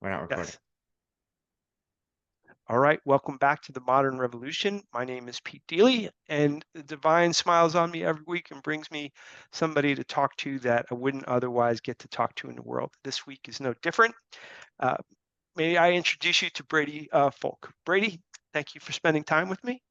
We're not recording. Yes. All right. Welcome back to the Modern Revolution. My name is Pete Deely, and the divine smiles on me every week and brings me somebody to talk to that I wouldn't otherwise get to talk to in the world. This week is no different. Uh, May I introduce you to Brady Foulk. Brady, thank you for spending time with me.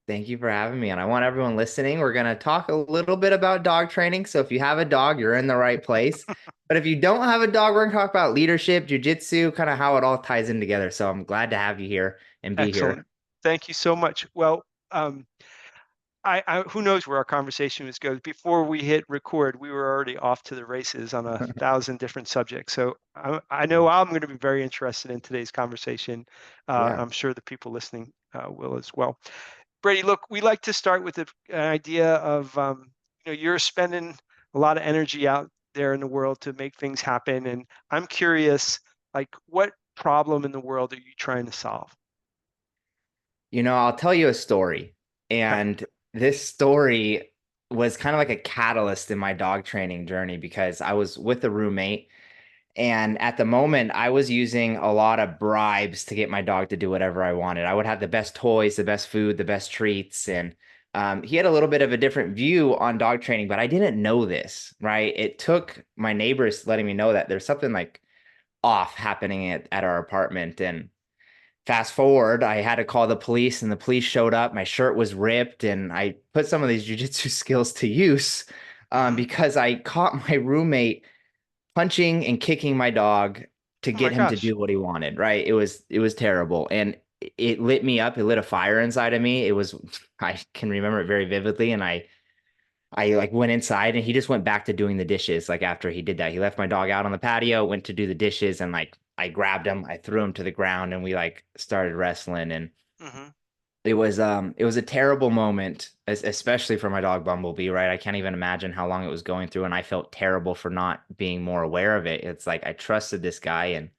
Thank you for having me. And I want everyone listening, we're going to talk a little bit about dog training. So if you have a dog, you're in the right place. But if you don't have a dog, we're going to talk about leadership, jujitsu, kind of how it all ties in together. So I'm glad to have you here and be here. Excellent. Thank you so much. Well, I who knows where our conversation was goes. Before we hit record, we were already off to the races on 1,000 different subjects. So I know I'm going to be very interested in today's conversation. Yeah. I'm sure the people listening will as well. Brady, look, we like to start with an idea of you're spending a lot of energy out there in the world to make things happen, and I'm curious, like, what problem in the world are you trying to solve? I'll tell you a story. Okay. And this story was kind of like a catalyst in my dog training journey because I was with a roommate. And at the moment, I was using a lot of bribes to get my dog to do whatever I wanted. I would have the best toys, the best food, the best treats. And he had a little bit of a different view on dog training, but I didn't know this, right? It took my neighbors letting me know that there's something like off happening at our apartment. And fast forward, I had to call the police, and the police showed up. My shirt was ripped, and I put some of these jujitsu skills to use Hmm. because I caught my roommate punching and kicking my dog to Oh my get him to gosh. do what he wanted, right? It was terrible. And it lit me up. It lit a fire inside of me. It was I can remember it very vividly. And I like went inside and he just went back to doing the dishes. Like after he did that, he left my dog out on the patio, went to do the dishes, and like I grabbed him, I threw him to the ground, and we like started wrestling. And Hmm. it was a terrible moment, especially for my dog Bumblebee, right? I can't even imagine how long it was going through, and I felt terrible for not being more aware of it. It's like I trusted this guy, and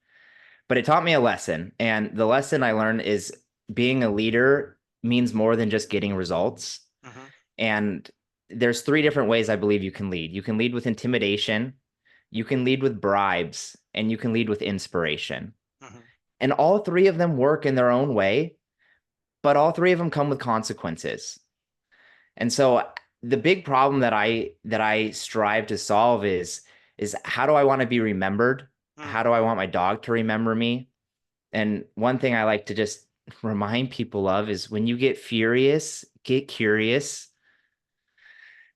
but it taught me a lesson. And the lesson I learned is being a leader means more than just getting results. Hmm. And there's three different ways I believe you can lead. You can lead with intimidation, you can lead with bribes, and you can lead with inspiration. Hmm. And all three of them work in their own way, but all three of them come with consequences. And so the big problem that I strive to solve is how do I want to be remembered? How do I want my dog to remember me? And one thing I like to just remind people of is when you get furious, get curious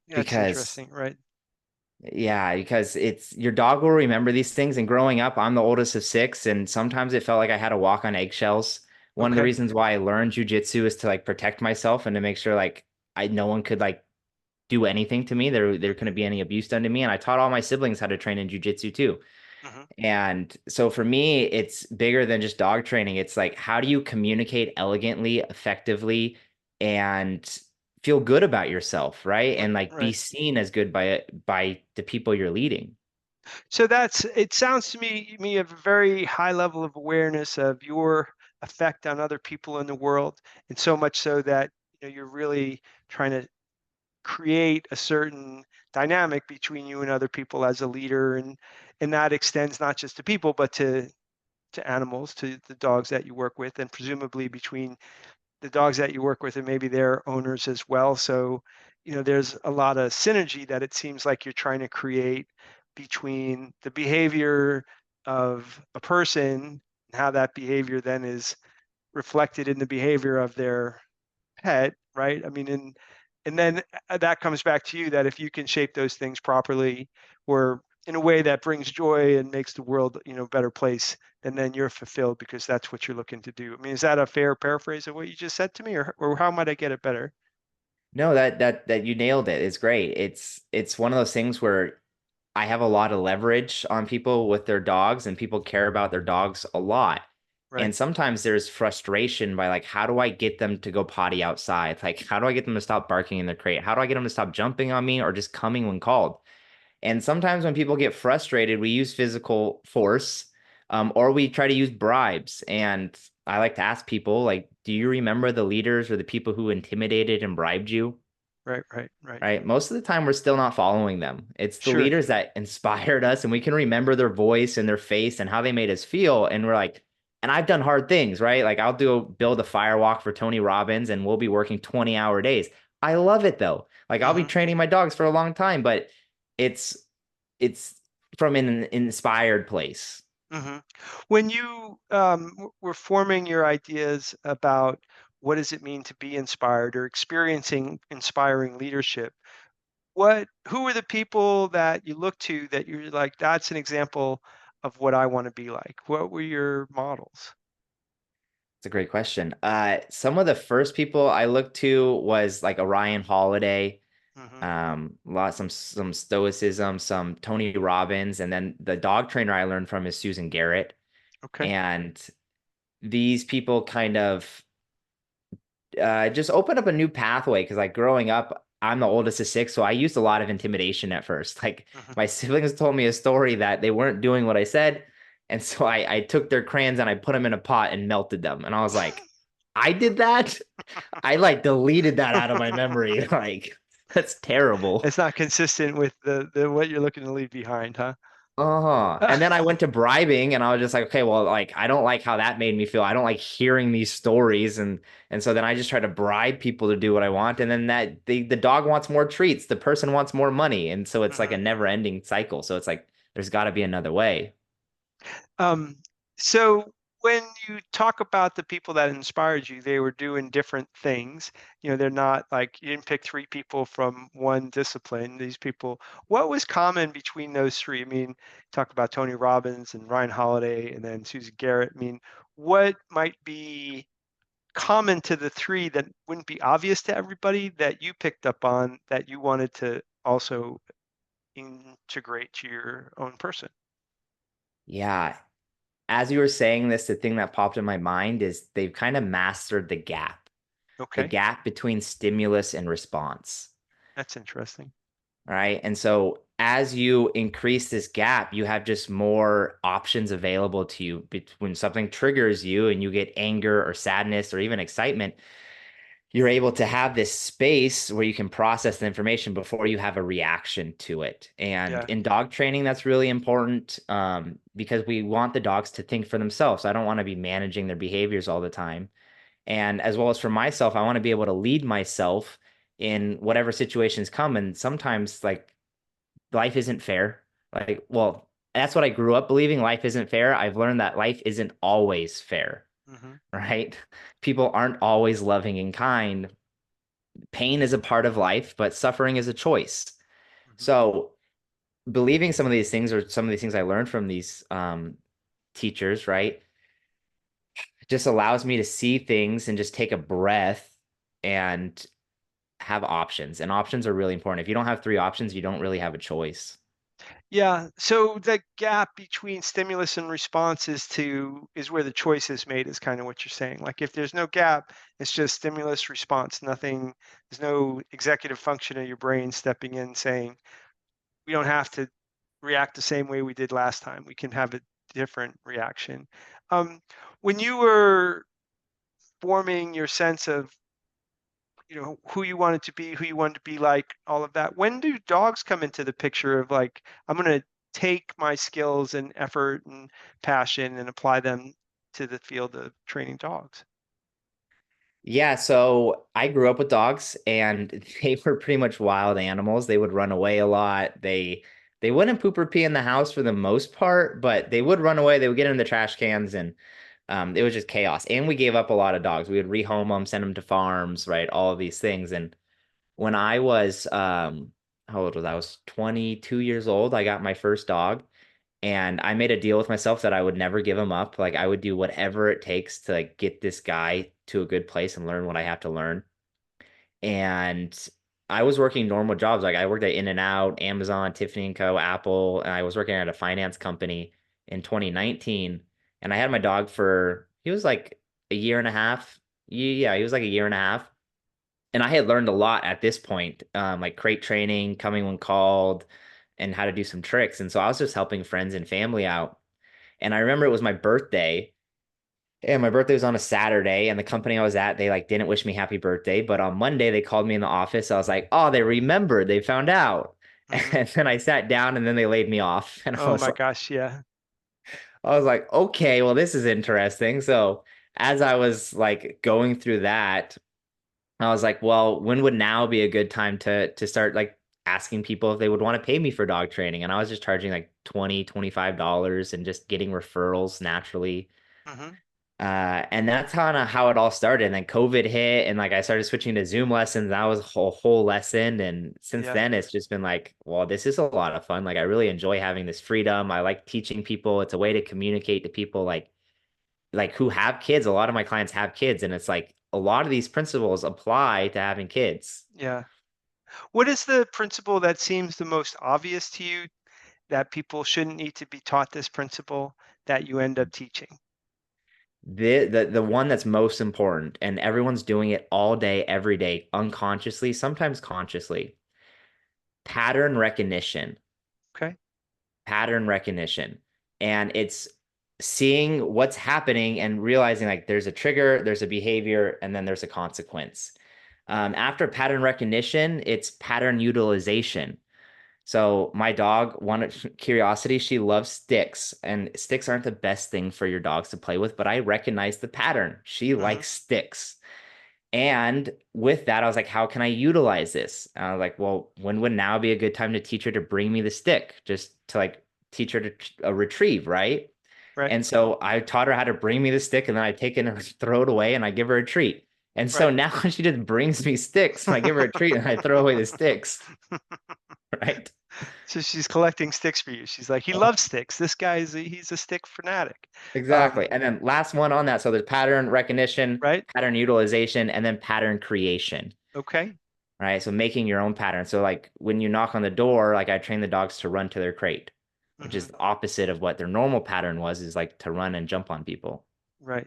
That's because interesting, right? yeah, because it's your dog will remember these things. And growing up, I'm the oldest of six, and sometimes it felt like I had to walk on eggshells. One of the Okay. reasons why I learned jujitsu is to like protect myself and to make sure like I no one could like do anything to me. There couldn't be any abuse done to me. And I taught all my siblings how to train in jujitsu too. Hmm. And so for me, it's bigger than just dog training. It's like, how do you communicate elegantly, effectively, and feel good about yourself, right? And like be Right. seen as good by the people you're leading. So it sounds to me a very high level of awareness of your effect on other people in the world, and so much so that you're really trying to create a certain dynamic between you and other people as a leader, and that extends not just to people but to animals, to the dogs that you work with, and presumably between the dogs that you work with and maybe their owners as well. So, there's a lot of synergy that it seems like you're trying to create between the behavior of a person and how that behavior then is reflected in the behavior of their pet, right? I mean, and then that comes back to you that if you can shape those things properly or in a way that brings joy and makes the world, a better place, then you're fulfilled because that's what you're looking to do. I mean, is that a fair paraphrase of what you just said to me, or how might I get it better? No, that you nailed it. It's great. It's one of those things where I have a lot of leverage on people with their dogs, and people care about their dogs a lot. Right. And sometimes there's frustration by like, how do I get them to go potty outside? Like, how do I get them to stop barking in their crate? How do I get them to stop jumping on me or just coming when called? And sometimes when people get frustrated, we use physical force, or we try to use bribes. And I like to ask people, like, do you remember the leaders or the people who intimidated and bribed you? right, right, right. right? Most of the time, we're still not following them. It's the Sure. leaders that inspired us, and we can remember their voice and their face and how they made us feel. And we're like, and I've done hard things, right? Like build a firewalk for Tony Robbins, and we'll be working 20-hour days. I love it though. Like I'll be Hmm. training my dogs for a long time, but it's it's from an inspired place. Hmm. When you were forming your ideas about what does it mean to be inspired or experiencing inspiring leadership, who were the people that you look to that you're like, that's an example of what I want to be like? What were your models? It's a great question. Some of the first people I looked to was like Orion Holiday, Hmm. some stoicism, some Tony Robbins, and then the dog trainer I learned from is Susan Garrett. Okay. And these people kind of just opened up a new pathway because like growing up, I'm the oldest of six, so I used a lot of intimidation at first. Like Hmm. my siblings told me a story that they weren't doing what I said, and so I took their crayons and I put them in a pot and melted them, and I was like, I did that. I like deleted that out of my memory. Like that's terrible. It's not consistent with the what you're looking to leave behind, huh? Uh-huh. And then I went to bribing and I was just like, okay, well, like I don't like how that made me feel. I don't like hearing these stories and so then I just try to bribe people to do what I want and then the dog wants more treats, the person wants more money and so it's like a Hmm. never-ending cycle. So it's like there's got to be another way. Um, so when you talk about the people that inspired you, they were doing different things. They're not like you didn't pick three people from one discipline. These people, what was common between those three? I mean, talk about Tony Robbins and Ryan Holiday and then Susan Garrett. I mean, what might be common to the three that wouldn't be obvious to everybody that you picked up on that you wanted to also integrate to your own person? Yeah. As you were saying this, the thing that popped in my mind is they've kind of mastered the Okay, gap between stimulus and response. that's interesting. Right. And so as you increase this gap, you have just more options available to you. When something triggers you and you get anger or sadness or even excitement, you're able to have this space where you can process the information before you have a reaction to it. And Yeah. in dog training, that's really important because we want the dogs to think for themselves. I don't want to be managing their behaviors all the time. And as well as for myself, I want to be able to lead myself in whatever situations come. And sometimes, like, life isn't fair. Like, well, that's what I grew up believing. Life isn't fair. I've learned that life isn't always fair, Hmm. right? People aren't always loving and kind. Pain is a part of life, but suffering is a choice. Hmm. So, believing some of these things or some of these things I learned from these teachers, right, just allows me to see things and just take a breath and have options. And options are really important. If you don't have three options, you don't really have a choice. Yeah. So the gap between stimulus and response is where the choice is made, is kind of what you're saying. Like if there's no gap, it's just stimulus response, nothing, there's no executive function of your brain stepping in saying, we don't have to react the same way we did last time. We can have a different reaction. Um, when you were forming your sense of who you wanted to be, who you wanted to be like, all of that, when do dogs come into the picture of like, I'm going to take my skills and effort and passion and apply them to the field of training dogs? Yeah, so I grew up with dogs and they were pretty much wild animals. They would run away a lot. They wouldn't poop or pee in the house for the most part, but they would run away. They would get in the trash cans and it was just chaos. And we gave up a lot of dogs. We would rehome them, send them to farms, right? All of these things. And when I was how old was I? I was 22 years old. I got my first dog. And I made a deal with myself that I would never give him up. Like I would do whatever it takes to like get this guy to a good place and learn what I have to learn. And I was working normal jobs. Like I worked at In-N-Out, Amazon, Tiffany and Co, Apple, and I was working at a finance company in 2019. And I had my dog for he was like a year and a half. Yeah, he was like a year and a half. And I had learned a lot at this point, like crate training, coming when called, and how to do some tricks. And so I was just helping friends and family out. And I remember it was my birthday And my birthday was on a Saturday, and the company I was at, they like didn't wish me happy birthday. But on Monday, they called me in the office. I was like, oh, they remembered, they found out. Hmm. And then I sat down and then they laid me off. And Oh my gosh, yeah. I was like, okay, well, this is interesting. So as I was like going through that, I was like, well, when would now be a good time to start like asking people if they would want to pay me for dog training? And I was just charging like 20, $25 and just getting referrals naturally. Hmm. And that's kind of how it all started. And then COVID hit, and like I started switching to Zoom lessons. That was a whole lesson. And since Yeah, then, it's just been like, well, this is a lot of fun. Like I really enjoy having this freedom. I like teaching people. It's a way to communicate to people like who have kids. A lot of my clients have kids, and it's like a lot of these principles apply to having kids. yeah. What is the principle that seems the most obvious to you that people shouldn't need to be taught this principle that you end up teaching? The one that's most important, and everyone's doing it all day, every day, unconsciously, sometimes consciously. Pattern recognition. Okay. Pattern recognition. And it's seeing what's happening and realizing like there's a trigger, there's a behavior, and then there's a consequence. After pattern recognition, it's pattern utilization. So my dog wanted curiosity. She loves sticks, and sticks aren't the best thing for your dogs to play with, but I recognize the pattern. She Hmm. likes sticks. And with that, I was like, how can I utilize this? And I was like, well, when would now be a good time to teach her to bring me the stick, just to like teach her to retrieve, right? Right. And so I taught her how to bring me the stick, and then I take it and throw it away, and I give her a treat. And so Right. now she just brings me sticks, and I give her a treat, and I throw away the sticks, right? So she's collecting sticks for you. She's like, he loves sticks. This guy's he's a stick fanatic. Exactly. And then last one on that. So there's pattern recognition, Right? pattern utilization, and then pattern creation. Okay. Right. So making your own pattern. So like when you knock on the door, like I train the dogs to run to their crate, which is Hmm. the opposite of what their normal pattern was, is like to run and jump on people. Right.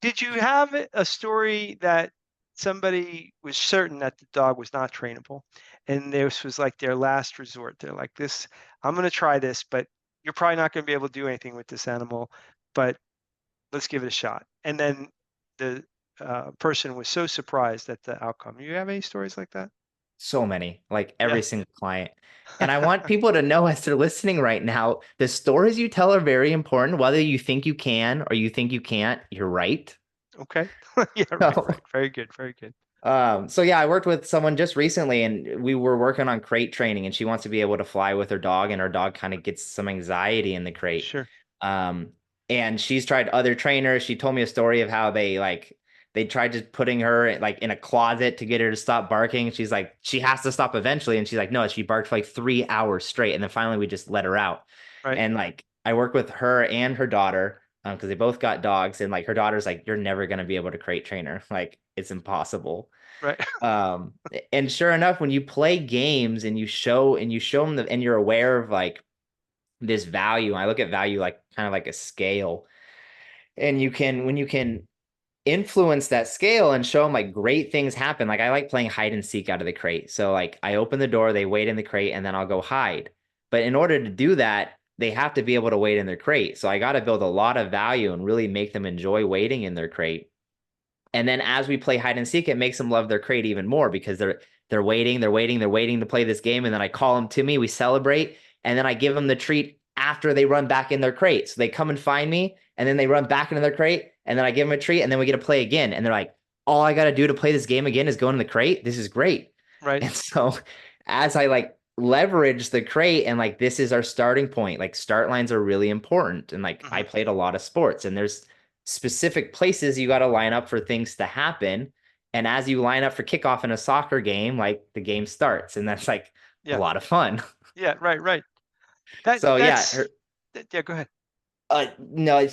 Did you have a story that somebody was certain that the dog was not trainable, and this was like their last resort? They're like, "This, I'm going to try this, but you're probably not going to be able to do anything with this animal, but let's give it a shot." And then the person was so surprised at the outcome. You have any stories like that? So many, like every Yeah. single client. And I want people to know as they're listening right now, the stories you tell are very important. Whether you think you can or you think you can't, you're right. Okay. Yeah. Right. So Right. Very good. Very good. So yeah, I worked with someone just recently and we were working on crate training and she wants to be able to fly with her dog and her dog kind of gets some anxiety in the crate. Sure. Um, and she's tried other trainers. She told me a story of how they tried just putting her like in a closet to get her to stop barking. She's like, she has to stop eventually. And she's like, no, she barked for like 3 hours straight. And then finally we just let her out. Right. And like I work with her and her daughter because they both got dogs. And like her daughter's like, you're never gonna be able to crate train her. Like it's impossible. Right. Um, and sure enough, when you play games and you show them and you're aware of like this value, I look at value like kind of like a scale. And when you can influence that scale and show them like great things happen. Like I like playing hide and seek out of the crate. So like I open the door, they wait in the crate, and then I'll go hide. But in order to do that, they have to be able to wait in their crate. So I got to build a lot of value and really make them enjoy waiting in their crate. And then as we play hide and seek, it makes them love their crate even more because they're waiting to play this game. And then I call them to me, we celebrate, and then I give them the treat after they run back in their crate. So they come and find me, and then they run back into their crate, and then I give them a treat, and then we get to play again. And they're like, all I gotta do to play this game again is go in the crate. This is great. Right. And so as I like leverage the crate and like this is our starting point, like start lines are really important. And like I Hmm. played a lot of sports, and there's specific places you got to line up for things to happen. And as you line up for kickoff in a soccer game, like the game starts, and that's like a Yeah. lot of fun. Yeah. Right. Right. That So yeah, that's yeah. Go ahead. no,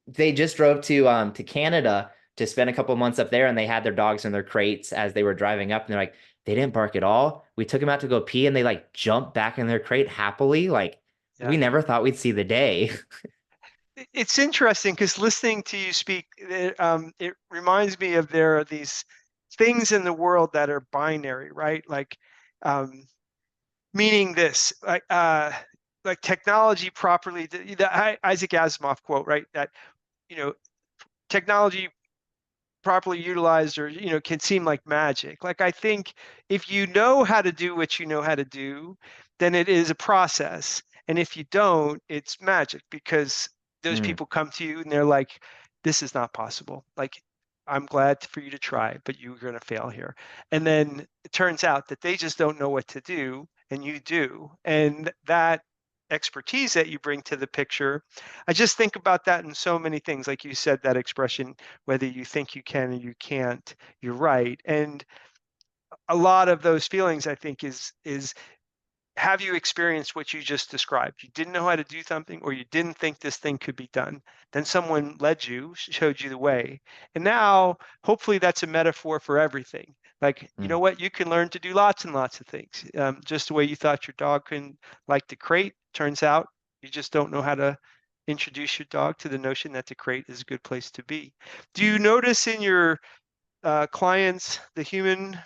they just drove to Canada to spend a couple of months up there, and they had their dogs in their crates as they were driving up, and they're like, they didn't bark at all. We took them out to go pee, and they like jumped back in their crate happily. Like we Yeah. never thought we'd see the day. It's interesting because listening to you speak, it reminds me of there are these things in the world that are binary, right? Like, um, meaning this, like technology properly. The Isaac Asimov quote, right? That you know, technology properly utilized or can seem like magic. Like I think if you know how to do what you know how to do, then it is a process. And if you don't, it's magic because those Mm, people come to you and they're like, this is not possible. Like, I'm glad for you to try, but you're going to fail here. And then it turns out that they just don't know what to do and you do. And that expertise that you bring to the picture, I just think about that in so many things. Like you said, that expression, whether you think you can or you can't, you're right. And a lot of those feelings, I think, is have you experienced what you just described? You didn't know how to do something, or you didn't think this thing could be done. Then someone led you, showed you the way. And now, hopefully, that's a metaphor for everything. Like, you know mm. what? You can learn to do lots and lots of things. Just the way you thought your dog couldn't like the crate, turns out you just don't know how to introduce your dog to the notion that the crate is a good place to be. Do you notice in your clients, the human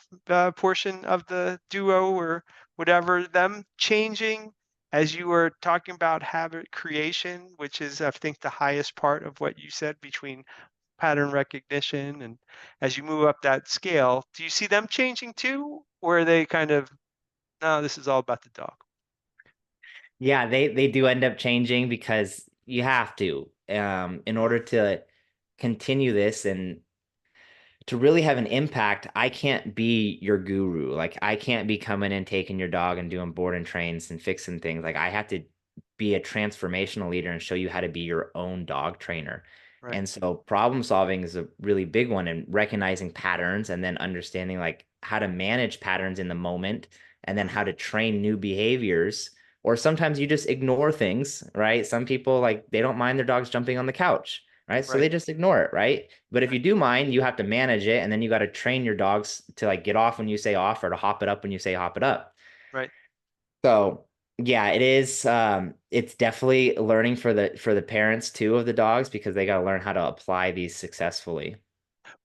portion of the duo or whatever, them changing as you were talking about habit creation, which is, I think, the highest part of what you said between pattern recognition and as you move up that scale, do you see them changing too? Or are they kind of, no, this is all about the dog? Yeah, they do end up changing because you have to, in Mm, order to continue this and to really have an impact. I can't be your guru. Like I can't be coming and taking your dog and doing board and trains and fixing things. Like I have to be a transformational leader and show you how to be your own dog trainer. right. And so problem solving is a really big one, and recognizing patterns and then understanding like how to manage patterns in the moment and then Hmm. how to train new behaviors. Or sometimes you just ignore things, right? Some people like they don't mind their dogs jumping on the couch, right? So Right. they just ignore it, right? But if Right. you do mind, you have to manage it, and then you got to train your dogs to like get off when you say off or to hop it up when you say hop it up. Right. So yeah, it is it's definitely learning for the parents too of the dogs because they got to learn how to apply these successfully.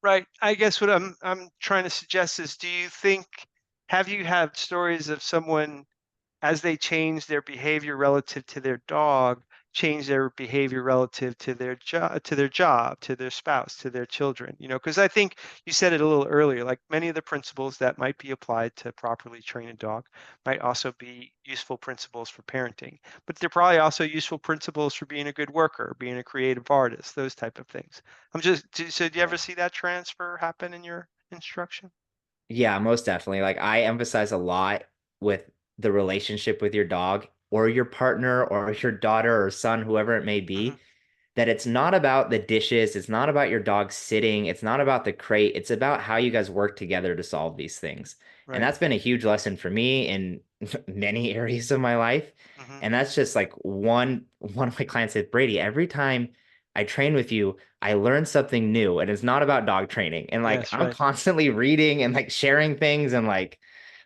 Right. I guess what I'm trying to suggest is, do you think, have you had stories of someone as they change their behavior relative to their dog, change their behavior relative to their job, to their spouse, to their children? Because I think you said it a little earlier, like many of the principles that might be applied to properly train a dog might also be useful principles for parenting, but they're probably also useful principles for being a good worker, being a creative artist, those type of things. So do you ever Yeah. see that transfer happen in your instruction? Yeah, most definitely. Like I emphasize a lot with the relationship with your dog or your partner or your daughter or son, whoever it may Hmm. be, that it's not about the dishes, it's not about your dog sitting, it's not about the crate, it's about how you guys work together to solve these things. And Right. that's been a huge lesson for me in many areas of my life. Hmm. And that's just like one of my clients said, Brady, every time I train with you, I learn something new, and it's not about dog training. And like Yes. I'm Right. constantly reading and like sharing things and like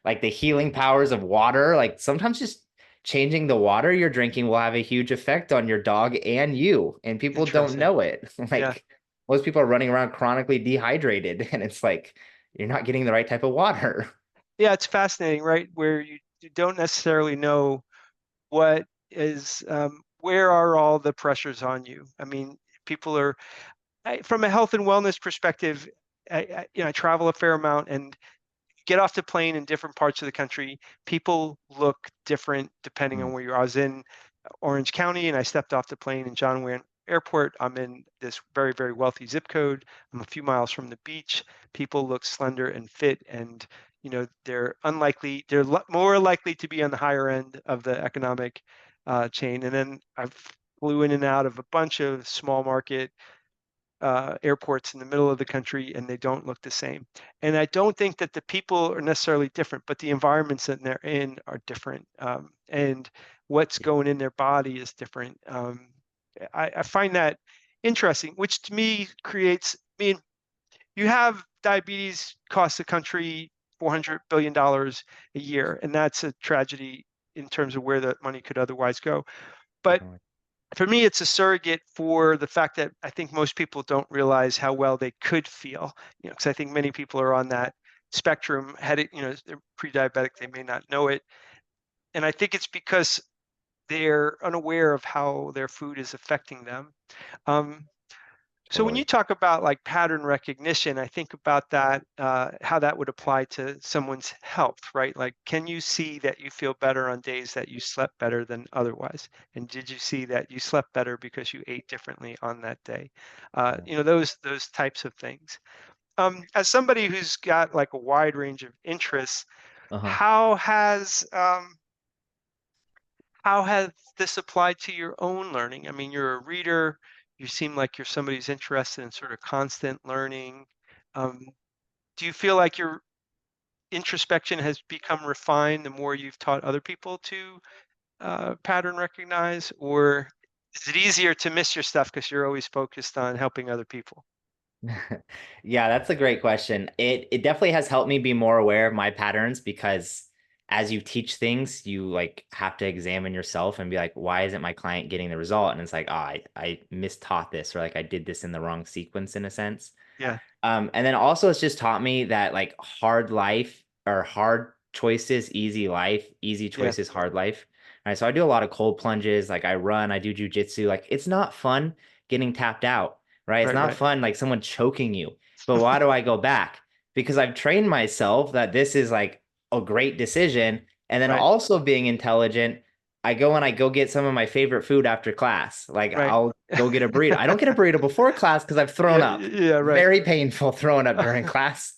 the healing powers of water. Like sometimes just changing the water you're drinking will have a huge effect on your dog and you, and people don't Interesting. know it. Yeah. Like most people are running around chronically dehydrated, and it's like you're not getting the right type of water. Yeah, it's fascinating, right? Where you don't necessarily know what is, where are all the pressures on you? I mean, people are, from a health and wellness perspective, I travel a fair amount and get off the plane in different parts of the country. People look different depending on Mm, where you are. I was in Orange County and I stepped off the plane in John Wayne Airport. I'm in this very, very wealthy zip code. I'm a few miles from the beach. People look slender and fit, and they're more likely to be on the higher end of the economic chain. And then I flew in and out of a bunch of small market airports in the middle of the country, and they don't look the same. And I don't think that the people are necessarily different, but the environments that they're in are different, and what's yeah. going in their body is different. I find that interesting, which to me creates. I mean, you have diabetes costs the country $400 billion a year, and that's a tragedy in terms of where the money could otherwise go. But Definitely. for me, it's a surrogate for the fact that I think most people don't realize how well they could feel, because I think many people are on that spectrum, headed, they're pre-diabetic, they may not know it. And I think it's because they're unaware of how their food is affecting them. Um, So when you Totally. talk about like pattern recognition, I think about that, how that would apply to someone's health, right? Like, can you see that you feel better on days that you slept better than otherwise? And did you see that you slept better because you ate differently on that day? Yeah. Those types of things. As somebody who's got like a wide range of interests, Uh-huh. how has this applied to your own learning? I mean, you're a reader. You seem like you're somebody who's interested in sort of constant learning. Um, do you feel like your introspection has become refined the more you've taught other people to pattern recognize, or is it easier to miss your stuff because you're always focused on helping other people? Yeah, that's a great question. It definitely has helped me be more aware of my patterns because as you teach things, you like have to examine yourself and be like, why isn't my client getting the result? And it's like, oh, I mistaught this or like I did this in the wrong sequence in a sense. Yeah, And then also it's just taught me that like hard life or hard choices, easy life, easy yeah, choices, hard life. All right. So I do a lot of cold plunges, like I run, I do jujitsu. Like it's not fun getting tapped out, right? It's right, not right, fun like someone choking you. But why do I go back? Because I've trained myself that this is like a great decision. And then right, also being intelligent, I go and I go get some of my favorite food after class. Like right. I'll go get a burrito. I don't get a burrito before class because I've thrown Yeah, up. yeah, right. Very painful throwing up during class.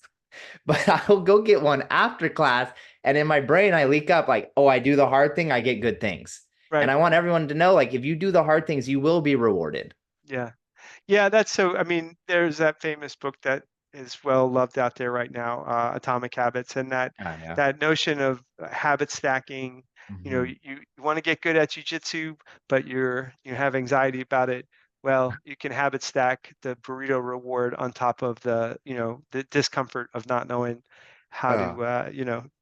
But I'll go get one after class. And in my brain, I leak up like, oh, I do the hard thing, I get good things. And Right. I want everyone to know, like, if you do the hard things, you will be rewarded. Yeah. Yeah, that's so. I mean, there's that famous book that is well loved out there right now, Atomic Habits, and that Oh, yeah. that notion of habit stacking. Hmm. You want to get good at jujitsu, but you have anxiety about it. Well, you can habit stack the burrito reward on top of the discomfort of not knowing how Oh,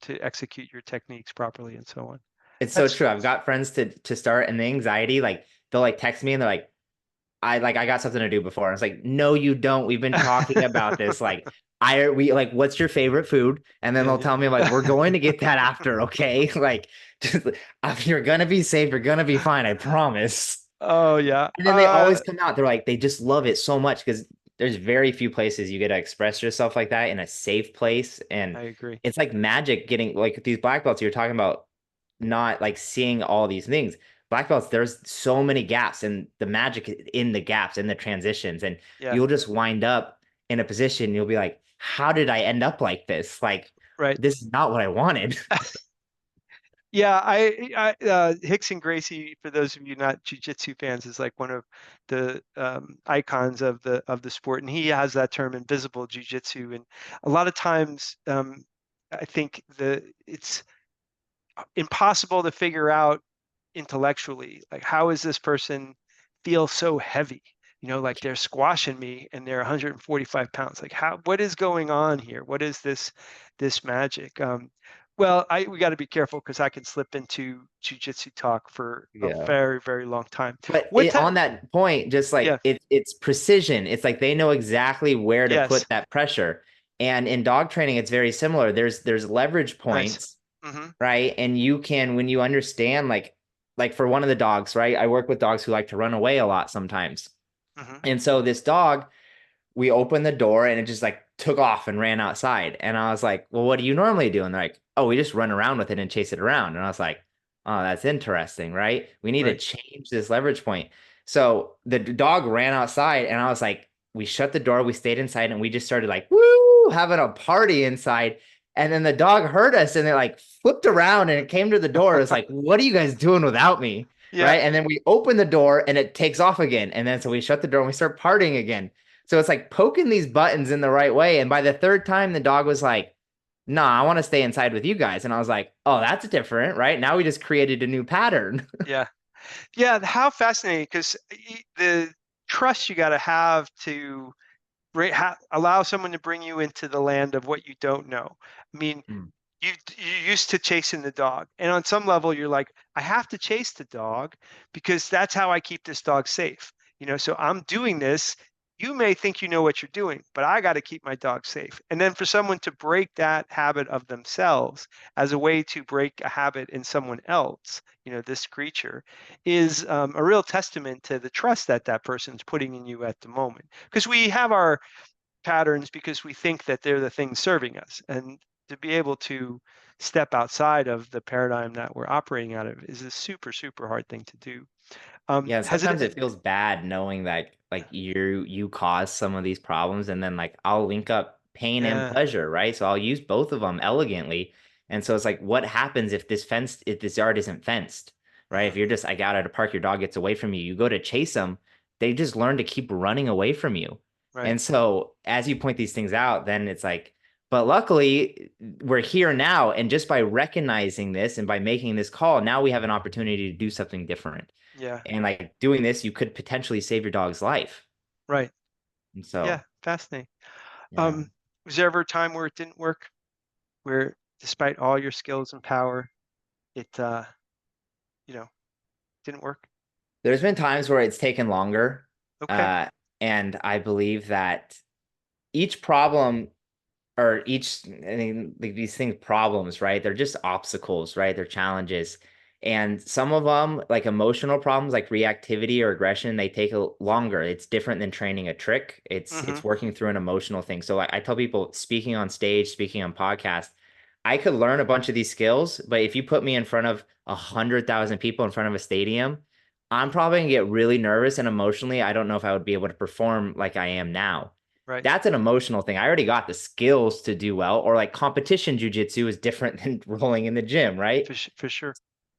to execute your techniques properly and so on. it's so That's true. I've got friends to start, and the anxiety, like, they'll like text me and they're like, I got something to do before. I was like, no, you don't. We've been talking about this. Like, we like, what's your favorite food? And then yeah, they'll tell me like, we're going to get that yeah. after, okay? Like, just, you're gonna be safe. You're gonna be fine. I promise. Oh yeah. And then they always come out. They're like, they just love it so much because there's very few places you get to express yourself like that in a safe place. And I agree. it's like magic getting like these black belts you're talking about, not like seeing all these things. Black belts, there's so many gaps, and the magic in the gaps, in the transitions. And Yeah, you'll just wind up in a position, you'll be like, how did I end up like this? Like, right. this is not what I wanted. Yeah, Hickson Gracie, for those of you not jujitsu fans, is like one of the icons of the sport, and he has that term invisible jujitsu. And a lot of times, I think it's impossible to figure out intellectually, like how is this person feel so heavy? Like they're squashing me and they're 145 pounds. Like what is going on here? What is this magic? Well, we got to be careful because I can slip into jujitsu talk for a Yeah. very, very long time. But What time? on that point, just Yeah, like it's precision. It's like they know exactly where to put yes, that pressure. And in dog training, it's very similar. There's leverage nice. points, Hmm. right? And you can, when you understand, like for one of the dogs, right? I work with dogs who like to run away a lot sometimes. Hmm. And so this dog, we opened the door and it just like took off and ran outside. And I was like, well, what do you normally do? And they're like, oh, we just run around with it and chase it around. And I was like, oh, that's interesting, right? We need to Right. change this leverage point. So the dog ran outside and I was like, we shut the door, we stayed inside and we just started like, woo, having a party inside. And then the dog heard us and it like flipped around and it came to the door. It's like, what are you guys doing without me? Yeah, Right. And then we open the door and it takes off again. And then so we shut the door and we start partying again. So it's like poking these buttons in the right way. And by the third time, the dog was like, "No, I want to stay inside with you guys." And I was like, "Oh, that's different, right?" Now we just created a new pattern. yeah. Yeah, how fascinating, because the trust you got to have to allow someone to bring you into the land of what you don't know. I mean, Mm. you're used to chasing the dog, and on some level, you're like, I have to chase the dog because that's how I keep this dog safe. So I'm doing this you may think you know what you're doing, but I got to keep my dog safe. And then for someone to break that habit of themselves as a way to break a habit in someone else, this creature, is a real testament to the trust that that person's putting in you at the moment. Because we have our patterns because we think that they're the things serving us. And to be able to step outside of the paradigm that we're operating out of is a super, super hard thing to do. Yeah, Has sometimes it? it feels bad knowing that like you caused some of these problems and then like I'll link up pain and Yeah. pleasure, right? So I'll use both of them elegantly. And so it's like what happens if this yard isn't fenced, right? If Mhm. you're just like out at a park, your dog gets away from you, you go to chase them, they just learn to keep running away from you. Right. And so as you point these things out, then it's like, but luckily we're here now. And just by recognizing this and by making this call, now we have an opportunity to do something different. Yeah. And like doing this, you could potentially save your dog's life. Right. And Yeah. so, Fascinating. yeah, Um, was there ever a time where it didn't work, where despite all your skills and power, it you know, didn't work? there's been times where it's taken longer. Okay. Uh, and I believe that each problem or each I mean like these things problems, right? They're just obstacles, right? They're challenges. And some of them, like emotional problems, like reactivity or aggression, they take a longer. It's different than training a trick. Hmm. It's working through an emotional thing. So I tell people speaking on stage, speaking on podcast, I could learn a bunch of these skills, but if you put me in front of 100,000 people in front of a stadium, I'm probably gonna get really nervous and emotionally, I don't know if I would be able to perform like I am now. Right. That's an emotional thing. I already got the skills to do well, or like competition jujitsu is different than rolling in the gym, right? For sure.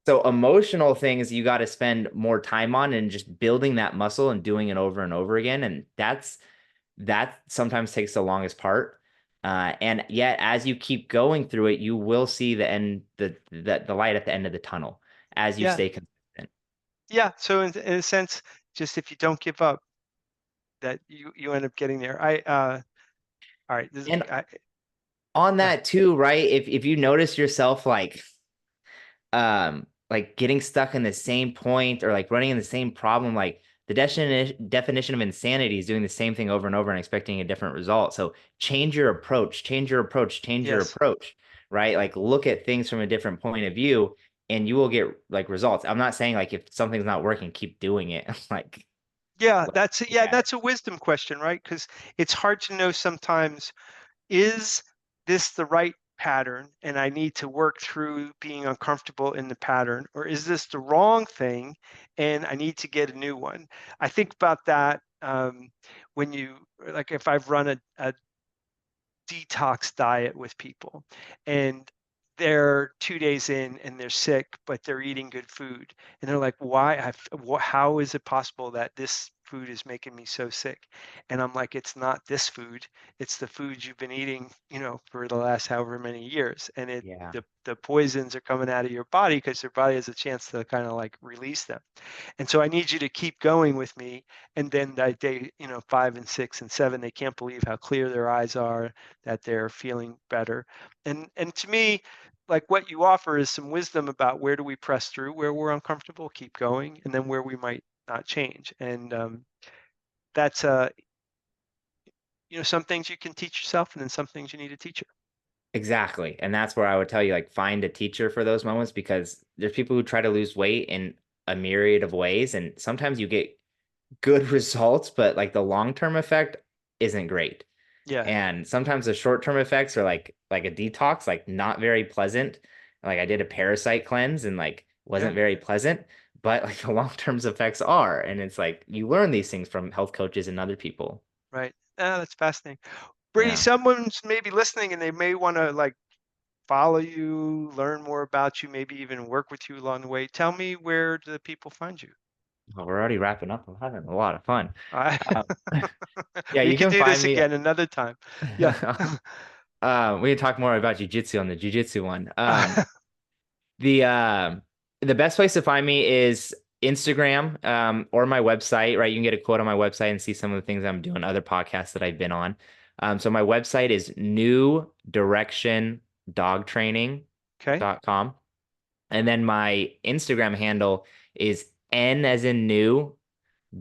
So emotional things you got to spend more time on and just building that muscle and doing it over and over again. And that sometimes takes the longest part. And yet, as you keep going through it, you will see the end, the light at the end of the tunnel as you Yeah. stay consistent. Yeah. So in a sense, just if you don't give up, that you end up getting there. All right. And on Uh, that too, right? If you notice yourself like getting stuck in the same point or like running in the same problem, like the definition of insanity is doing the same thing over and over and expecting a different result. So change your approach, change your approach, change your yes. approach, right? Like look at things from a different point of view and you will get like results. I'm not saying like if something's not working, keep doing it. Yeah. Like That's look yeah. at it. That's a wisdom question, right? Because it's hard to know sometimes, is this the right pattern and I need to work through being uncomfortable in the pattern, or is this the wrong thing and I need to get a new one? I think about that when you, like, if I've run a detox diet with people and they're 2 days in and they're sick, but they're eating good food. And they're like, why? How is it possible that this food is making me so sick? And I'm like, it's not this food. It's the food you've been eating, for the last however many years. And Yeah, the poisons are coming out of your body because your body has a chance to kind of like release them. And so I need you to keep going with me. And then that day, 5 and 6 and 7, they can't believe how clear their eyes are, that they're feeling better. And to me, like what you offer is some wisdom about where do we press through, where we're uncomfortable, keep going, and then where we might not change. And that's some things you can teach yourself, and then some things you need a teacher. exactly. And that's where I would tell you like find a teacher for those moments because there's people who try to lose weight in a myriad of ways and sometimes you get good results, but like the long-term effect isn't great. Yeah, And sometimes the short-term effects are like a detox, like not very pleasant. Like I did a parasite cleanse and like yeah, wasn't very pleasant, but like the long-term effects are. And it's like you learn these things from health coaches and other people. right. That's fascinating. Brady, Yeah. someone's maybe listening and they may want to like follow you, learn more about you, maybe even work with you along the way. Tell me, where do the people find you? Well, we're already wrapping up. We're having a lot of fun. I, Um, yeah, we you could can do find this me. again another time. Yeah. We can talk more about jujitsu on the jujitsu one. The the best place to find me is Instagram or my website, right? You can get a quote on my website and see some of the things I'm doing, other podcasts that I've been on. So my website is Okay. newdirectiondogtraining.com. And then my Instagram handle is N as in new,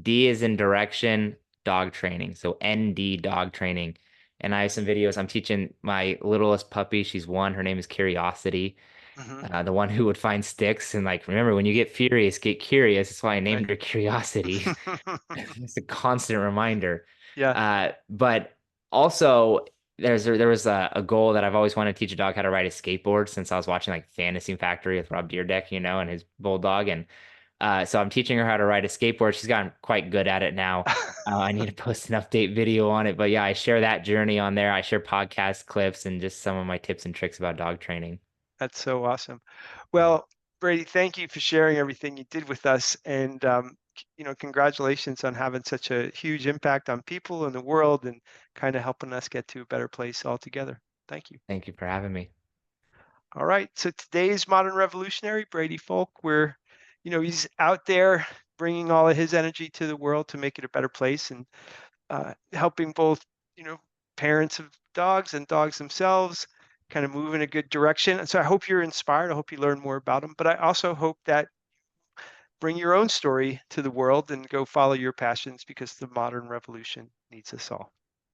D as in direction, dog training. So ND dog training. And I have some videos. I'm teaching my littlest puppy. She's one. Her name is Curiosity, Hmm. the one who would find sticks. And like, remember, when you get furious, get curious. That's why I Right. named her Curiosity. It's a constant reminder. Yeah. But also, there was a goal that I've always wanted to teach a dog how to ride a skateboard since I was watching like Fantasy Factory with Rob Dyrdek, and his bulldog. And so I'm teaching her how to ride a skateboard. She's gotten quite good at it now. I need to post an update video on it. But yeah, I share that journey on there. I share podcast clips and just some of my tips and tricks about dog training. That's so awesome. Well, Brady, thank you for sharing everything you did with us. And, congratulations on having such a huge impact on people in the world and kind of helping us get to a better place altogether. Thank you. Thank you for having me. All right. So today's modern revolutionary, Brady Foulk, he's out there bringing all of his energy to the world to make it a better place and helping both, you know, parents of dogs and dogs themselves kind of move in a good direction. And so I hope you're inspired. I hope you learn more about them. But I also hope that bring your own story to the world and go follow your passions because the modern revolution needs us all.